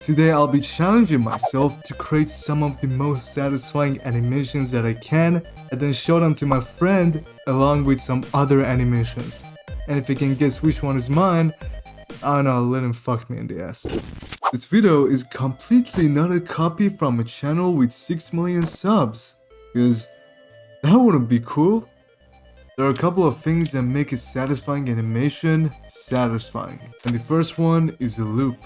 Today I'll be challenging myself to create some of the most satisfying animations that I can and then show them to my friend along with some other animations. And if he can guess which one is mine, I don't know, I'll let him fuck me in the ass. This video is completely not a copy from a channel with 6 million subs, because that wouldn't be cool. There are a couple of things that make a satisfying animation satisfying, and the first one is a loop.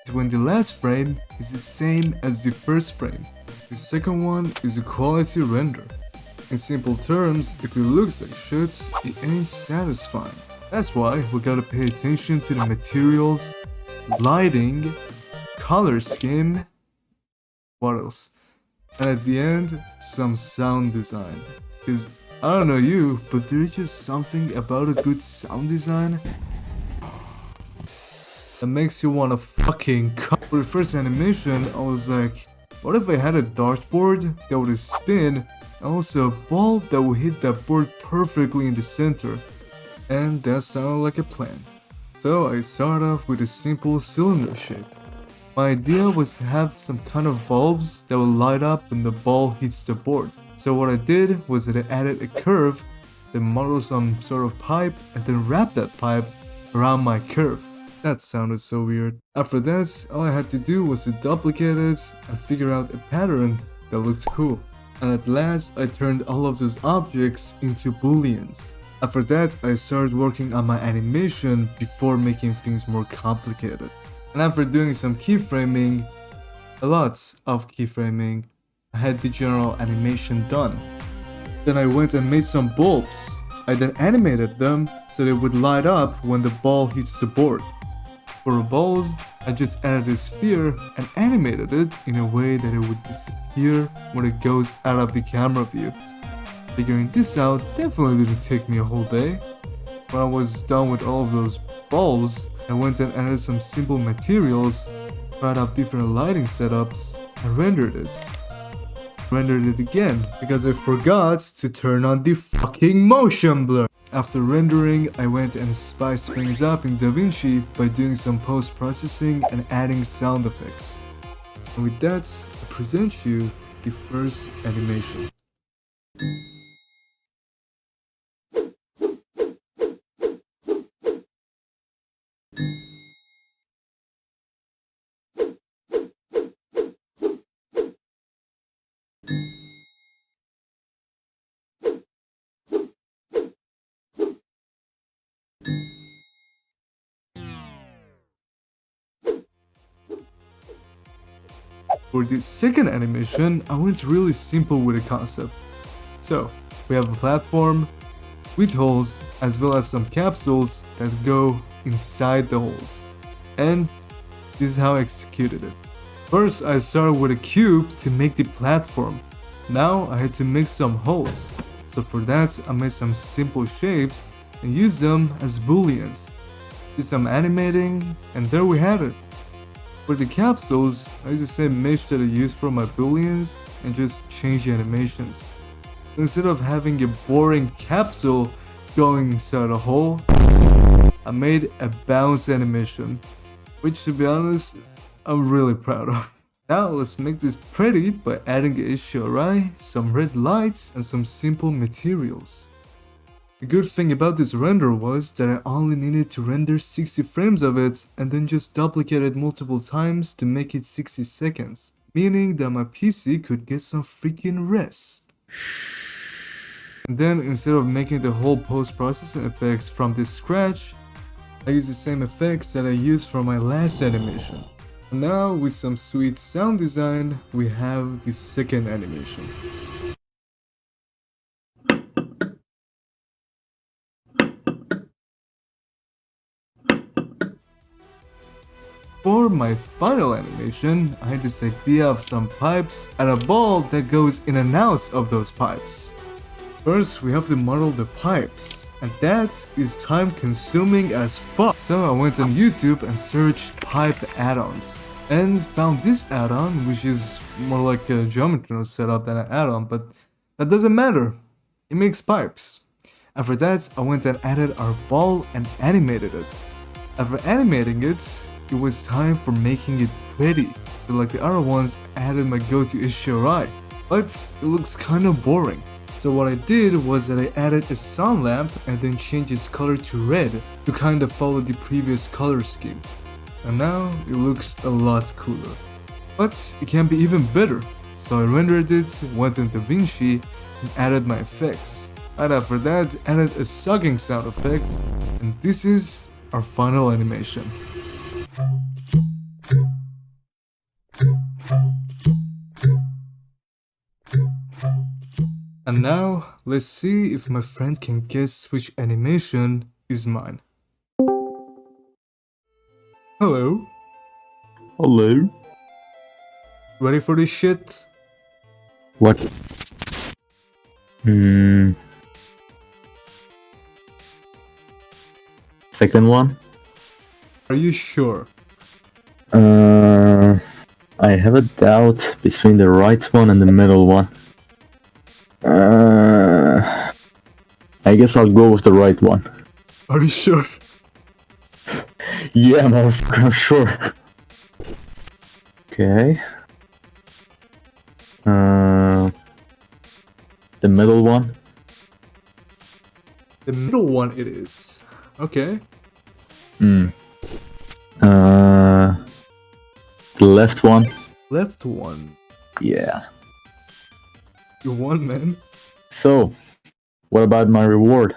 It's when the last frame is the same as the first frame. The second one is a quality render. In simple terms, if it looks like shit, it ain't satisfying. That's why we gotta pay attention to the materials, lighting, color scheme, what else? And at the end, some sound design. Cause I don't know you, but there is just something about a good sound design that makes you wanna fucking cut. For the first animation, I was like, what if I had a dartboard that would spin and also a ball that would hit that board perfectly in the center? And that sounded like a plan. So I started off with a simple cylinder shape. My idea was to have some kind of bulbs that will light up when the ball hits the board. So what I did was that I added a curve, then modeled some sort of pipe, and then wrapped that pipe around my curve. That sounded so weird. After that, all I had to do was to duplicate it and figure out a pattern that looked cool. And at last, I turned all of those objects into booleans. After that, I started working on my animation before making things more complicated. And after doing some keyframing, a lot of keyframing, I had the general animation done. Then I went and made some bulbs. I then animated them so they would light up when the ball hits the board. For the balls, I just added a sphere and animated it in a way that it would disappear when it goes out of the camera view. Figuring this out definitely didn't take me a whole day. When I was done with all of those balls, I went and added some simple materials, tried out different lighting setups, and rendered it. Rendered it again, because I forgot to turn on the fucking motion blur. After rendering, I went and spiced things up in DaVinci by doing some post-processing and adding sound effects. And with that, I present you the first animation. For the second animation, I went really simple with the concept. So, we have a platform with holes as well as some capsules that go inside the holes. And this is how I executed it. First, I started with a cube to make the platform. Now I had to make some holes. So for that, I made some simple shapes and used them as booleans. Did some animating, and there we had it. For the capsules, I used the same mesh that I used for my booleans and just changed the animations. Instead of having a boring capsule going inside a hole, I made a bounce animation, which to be honest, I'm really proud of. Now let's make this pretty by adding a HDRI, some red lights, and some simple materials. The good thing about this render was that I only needed to render 60 frames of it and then just duplicate it multiple times to make it 60 seconds, meaning that my PC could get some freaking rest. And then instead of making the whole post-processing effects from this scratch, I used the same effects that I used for my last animation. And now with some sweet sound design, we have the second animation. For my final animation, I had this idea of some pipes and a ball that goes in and out of those pipes. First, we have to model the pipes, and that is time consuming as fuck. So I went on YouTube and searched pipe add-ons, and found this add-on, which is more like a geometry node setup than an add-on, but that doesn't matter. It makes pipes. After that, I went and added our ball and animated it. After animating it, it was time for making it pretty. So like the other ones, I added my go-to HDRI, but it looks kinda boring. So what I did was that I added a sun lamp and then changed its color to red to kinda follow the previous color scheme. And now it looks a lot cooler. But it can be even better. So I rendered it, went in DaVinci, and added my effects. And after that, added a sucking sound effect, and this is our final animation. And now, let's see if my friend can guess which animation is mine. Hello? Hello? Ready for this shit? What? Second one? Are you sure? I have a doubt between the right one and the middle one. I guess I'll go with the right one. Are you sure? Yeah, motherfucker, I'm sure. Okay. The middle one? The middle one it is. Okay. The left one? Left one. Yeah. You won, man. So, what about my reward?